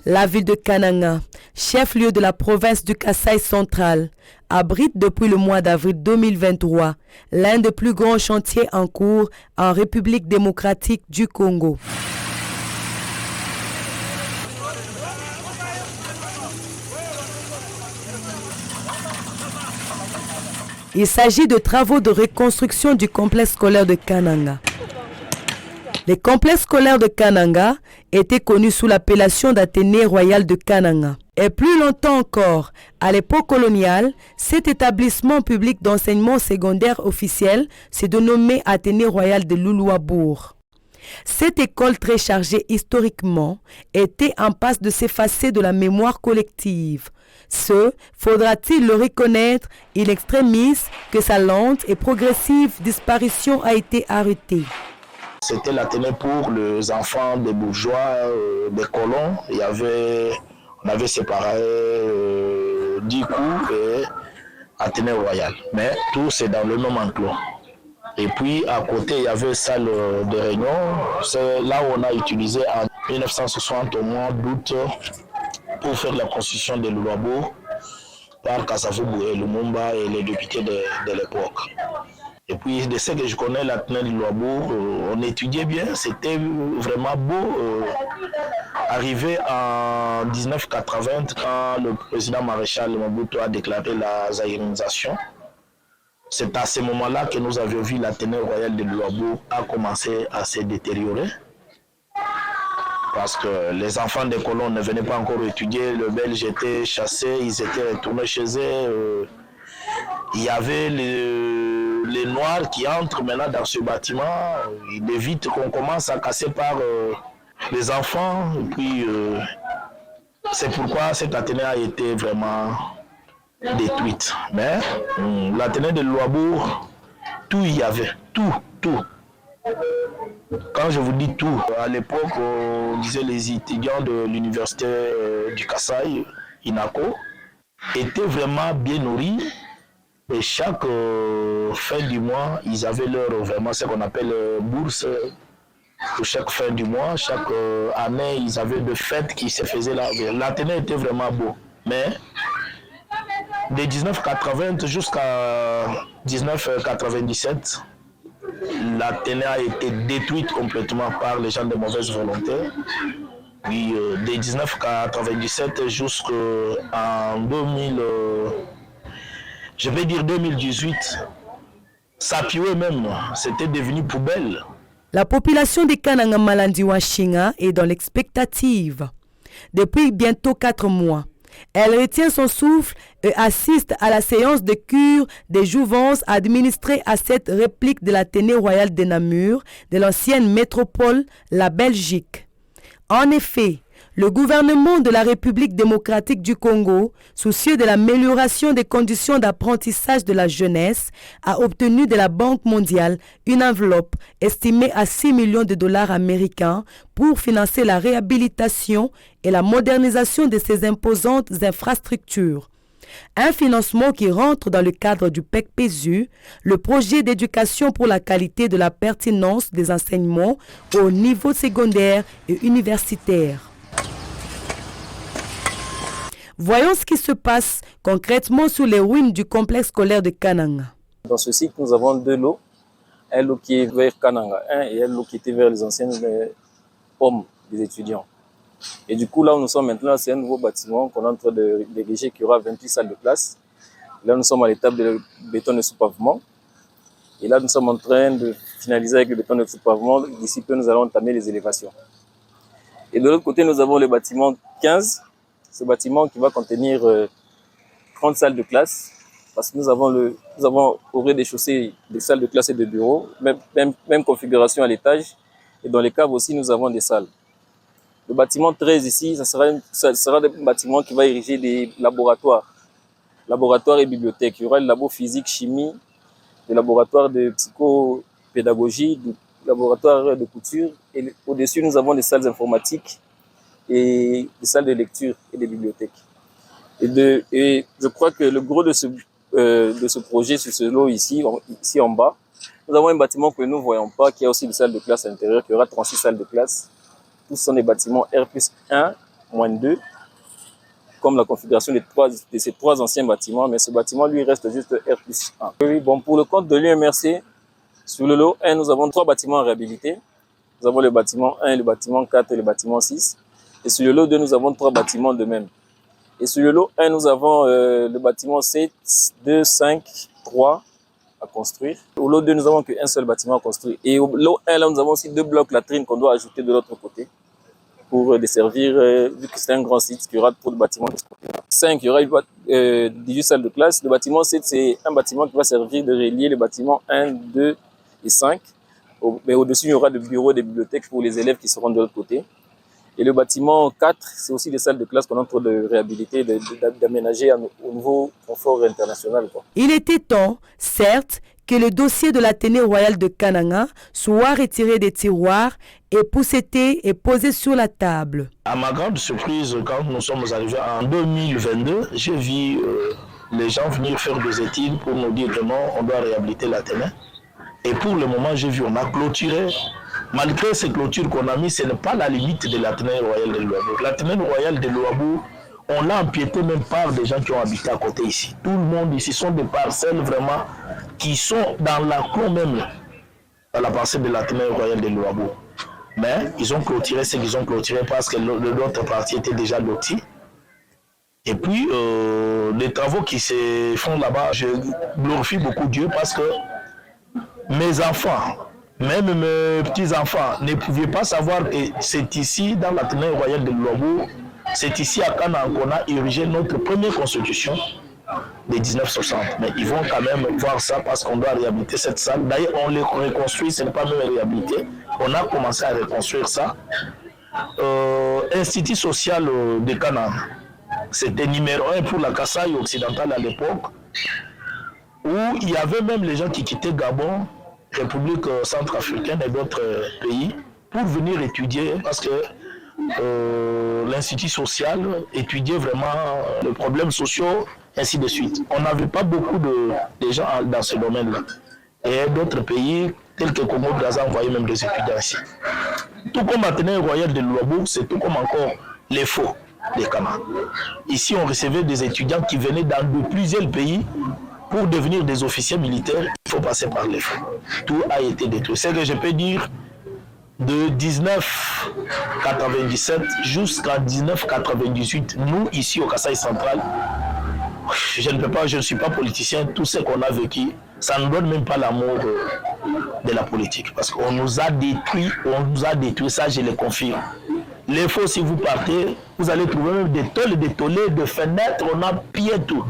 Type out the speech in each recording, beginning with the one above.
La ville de Kananga, chef-lieu de la province du Kasaï central, abrite depuis le mois d'avril 2023 l'un des plus grands chantiers en cours en République démocratique du Congo. Il s'agit de travaux de reconstruction du complexe scolaire de Kananga. Le complexe scolaire de Kananga était connu sous l'appellation d'Athénée royal de Kananga. Et plus longtemps encore, à l'époque coloniale, cet établissement public d'enseignement secondaire officiel s'est dénommé Athénée royal de Loulouabourg. Cette école très chargée historiquement était en passe de s'effacer de la mémoire collective. Faudra-t-il le reconnaître, in extremis, que sa lente et progressive disparition a été arrêtée. C'était l'Athénée pour les enfants des bourgeois, des colons. On avait séparé 10 cours et Athénée royal. Mais tout c'est dans le même enclos. Et puis à côté, il y avait salle de réunion. C'est là où on a utilisé en 1960 au mois d'août pour faire la construction de Loulouabourg par Kasavubu et Lumumba et les députés de l'époque. Et puis de ce que je connais, l'Athénée de Loulouabourg, on étudiait bien, c'était vraiment beau. Arrivé en 1980, quand le président maréchal Mobutu a déclaré la zaïrisation, c'est à ce moment-là que nous avions vu l'Athénée royal de Loulouabourg a commencé à se détériorer. Parce que les enfants des colons ne venaient pas encore étudier, les Belges étaient chassés, ils étaient retournés chez eux. Il y avait les Noirs qui entrent maintenant dans ce bâtiment, ils évitent qu'on commence à casser par les enfants. Et puis, c'est pourquoi cette Athénée a été vraiment détruite. Mais l'Athénée de Loulouabourg, tout y avait, tout. Quand je vous dis tout, à l'époque, on disait les étudiants de l'université du Kasaï, INACO, étaient vraiment bien nourris. Et chaque fin du mois, ils avaient vraiment ce qu'on appelle bourse. Pour chaque fin du mois, chaque année, ils avaient des fêtes qui se faisaient là. L'Athénée était vraiment beau. Mais de 1980 jusqu'à 1997, l'Athénée a été détruite complètement par les gens de mauvaise volonté. Puis de 1997 jusqu'en 2018, Sapioué même, c'était devenu poubelle. La population de Kananga Malandi Washinga est dans l'expectative. Depuis bientôt 4 mois, elle retient son souffle et assiste à la séance de cure des jouvences administrée à cette réplique de l'Athénée royal de Namur de l'ancienne métropole, la Belgique. En effet, le gouvernement de la République démocratique du Congo, soucieux de l'amélioration des conditions d'apprentissage de la jeunesse, a obtenu de la Banque mondiale une enveloppe estimée à 6 millions de dollars américains pour financer la réhabilitation et la modernisation de ces imposantes infrastructures. Un financement qui rentre dans le cadre du PEC-PESU, le projet d'éducation pour la qualité de la pertinence des enseignements au niveau secondaire et universitaire. Voyons ce qui se passe concrètement sur les ruines du complexe scolaire de Kananga. Dans ce cycle, nous avons 2 lots. Un lot qui est vers Kananga 1 et un lot qui était vers les anciennes hommes des étudiants. Et du coup, là où nous sommes maintenant, c'est un nouveau bâtiment qu'on est en train de diriger qui aura 28 salles de classe. Là, nous sommes à l'étape de béton de sous-pavement. Et là, nous sommes en train de finaliser avec le béton de sous-pavement. D'ici peu, nous allons entamer les élévations. Et de l'autre côté, nous avons le bâtiment 15. Ce bâtiment qui va contenir 30 salles de classe, parce que nous avons au rez-de-chaussée des salles de classe et de bureaux, même configuration à l'étage, et dans les caves aussi nous avons des salles. Le bâtiment 13 ici, ça sera un bâtiment qui va ériger des laboratoires et bibliothèques. Il y aura le labo physique, chimie, le laboratoire de psychopédagogie, le laboratoire de couture, et au-dessus nous avons des salles informatiques et des salles de lecture et des bibliothèques. Et je crois que le gros de ce projet sur ce lot ici en bas, nous avons un bâtiment que nous ne voyons pas, qui a aussi des salles de classe à l'intérieur, qui aura 36 salles de classe. Tous sont des bâtiments R+1, -2, comme la configuration de ces 3 anciens bâtiments, mais ce bâtiment, lui, reste juste R+1. Oui, bon, pour le compte de l'UMRC, sur le lot 1, nous avons 3 bâtiments réhabilités. Nous avons le bâtiment 1, le bâtiment 4 et le bâtiment 6. Et sur le lot 2, nous avons 3 bâtiments de même. Et sur le lot 1, nous avons le bâtiment 7, 2, 5, 3 à construire. Au lot 2, nous n'avons qu'un seul bâtiment à construire. Et au lot 1, là, nous avons aussi 2 blocs latrines qu'on doit ajouter de l'autre côté pour desservir, vu que c'est un grand site, qu'il y aura trop de bâtiments. 5, il y aura 18 salles de classe. Le bâtiment 7, c'est un bâtiment qui va servir de relier les bâtiments 1, 2 et 5. Mais au-dessus, il y aura des bureaux, des bibliothèques pour les élèves qui seront de l'autre côté. Et le bâtiment 4, c'est aussi des salles de classe qu'on est en train de réhabiliter, d'aménager au nouveau confort international, quoi. Il était temps, certes, que le dossier de l'Athénée royal de Kananga soit retiré des tiroirs et pousseté et posé sur la table. À ma grande surprise, quand nous sommes arrivés en 2022, j'ai vu les gens venir faire des études pour nous dire que non, on doit réhabiliter l'Athénée. Et pour le moment, j'ai vu, on a clôturé. Malgré ces clôtures qu'on a mis, ce n'est pas la limite de l'Athénée royal de Louabou. L'Athénée royal de Louabou, on l'a empiété même par des gens qui ont habité à côté ici. Tout le monde ici sont des parcelles vraiment qui sont dans la cour même, dans la parcelle de l'Athénée royal de Louabou. Mais ils ont clôturé ce qu'ils ont clôturé parce que l'autre partie était déjà lotie. Et puis, les travaux qui se font là-bas, je glorifie beaucoup Dieu parce que mes enfants, même mes petits-enfants, ne pouvaient pas savoir que c'est ici, dans l'Athénée royal de Louabou, c'est ici à Kananga qu'on a érigé notre première constitution de 1960. Mais ils vont quand même voir ça parce qu'on doit réhabiliter cette salle. D'ailleurs, on les reconstruit, ce n'est pas même réhabilité. On a commencé à reconstruire ça. Institut social de Kananga, c'était numéro 1 pour la Kasaï occidentale à l'époque, où il y avait même les gens qui quittaient Gabon, République centrafricaine et d'autres pays pour venir étudier parce que l'institut social étudiait vraiment les problèmes sociaux, ainsi de suite. On n'avait pas beaucoup de gens dans ce domaine-là. Et d'autres pays, tels que Congo Brazza, envoyaient même des étudiants ici. Tout comme l'Athénée royal de Louabou, c'est tout comme encore les faux des Kama. Ici, on recevait des étudiants qui venaient de plusieurs pays. Pour devenir des officiers militaires, il faut passer par les fonds. Tout a été détruit. C'est que je peux dire de 1997 jusqu'à 1998, nous, ici au Kasaï central, je ne suis pas politicien, tout ce qu'on a vécu, ça ne donne même pas l'amour de la politique. Parce qu'on nous a détruit, ça je le confirme. Les faux, si vous partez, vous allez trouver même des tôles, des tollés, des fenêtres, on a pillé tout.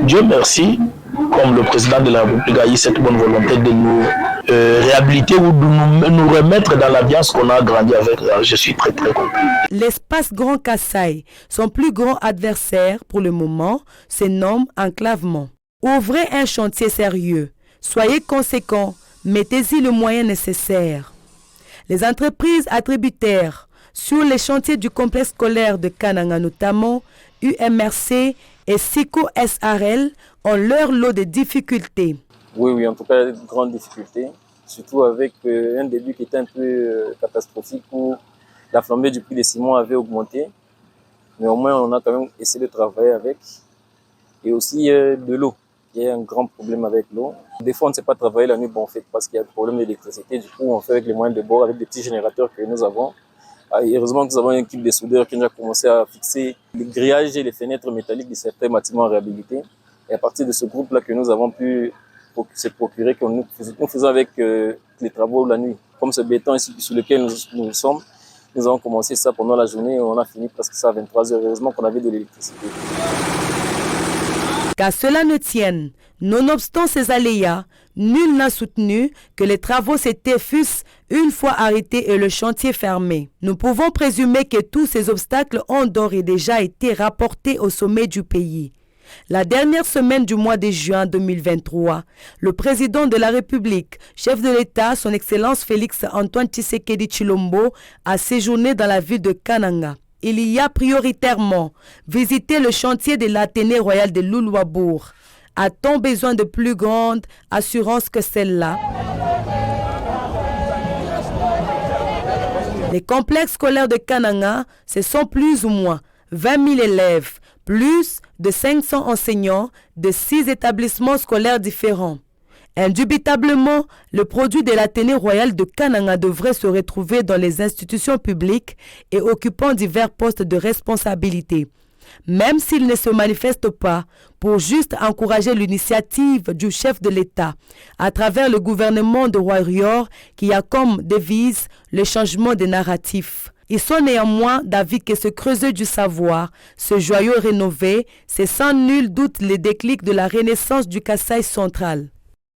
Dieu merci, comme le président de la République a eu cette bonne volonté de nous réhabiliter ou de nous remettre dans l'ambiance qu'on a grandi avec. Je suis très très content. L'espace Grand Kasaï, son plus grand adversaire pour le moment, se nomme enclavement. Ouvrez un chantier sérieux, soyez conséquents, mettez-y le moyen nécessaire. Les entreprises attributaires sur les chantiers du complexe scolaire de Kananga notamment, UMRC et SICO SRL ont leur lot de difficultés. Oui, en tout cas, de grandes difficultés, surtout avec un début qui était un peu catastrophique où la flambée du prix des ciments avait augmenté. Mais au moins, on a quand même essayé de travailler avec. Et aussi de l'eau. Il y a un grand problème avec l'eau. Des fois, on ne sait pas travailler la nuit, bon, en fait, parce qu'il y a des problèmes d'électricité. Du coup, on fait avec les moyens de bord, avec des petits générateurs que nous avons. Et heureusement que nous avons une équipe de soudeurs qui a commencé à fixer les grillages et les fenêtres métalliques de certains bâtiments réhabilités. Et à partir de ce groupe-là que nous avons pu se procurer, que nous faisons avec les travaux la nuit. Comme ce béton ici sur lequel nous sommes, nous avons commencé ça pendant la journée et on a fini presque ça à 23h. Heureusement qu'on avait de l'électricité. Qu'à cela ne tienne, nonobstant ces aléas, nul n'a soutenu que les travaux s'étaient fussent une fois arrêtés et le chantier fermé. Nous pouvons présumer que tous ces obstacles ont d'ores et déjà été rapportés au sommet du pays. La dernière semaine du mois de juin 2023, le président de la République, chef de l'État, son Excellence Félix Antoine Tshisekedi Tshilombo, a séjourné dans la ville de Kananga. Il y a prioritairement visité le chantier de l'Athénée royal de Loulouabourg. A-t-on besoin de plus grande assurance que celle-là? Les complexes scolaires de Kananga, ce sont plus ou moins 20 000 élèves, plus de 500 enseignants de 6 établissements scolaires différents. Indubitablement, le produit de l'Athénée royal de Kananga devrait se retrouver dans les institutions publiques et occupant divers postes de responsabilité, même s'il ne se manifeste pas pour juste encourager l'initiative du chef de l'État à travers le gouvernement de Warrior qui a comme devise le changement des narratifs. Ils sont néanmoins d'avis que ce creuset du savoir, ce joyau rénové, c'est sans nul doute le déclic de la renaissance du Kasaï central.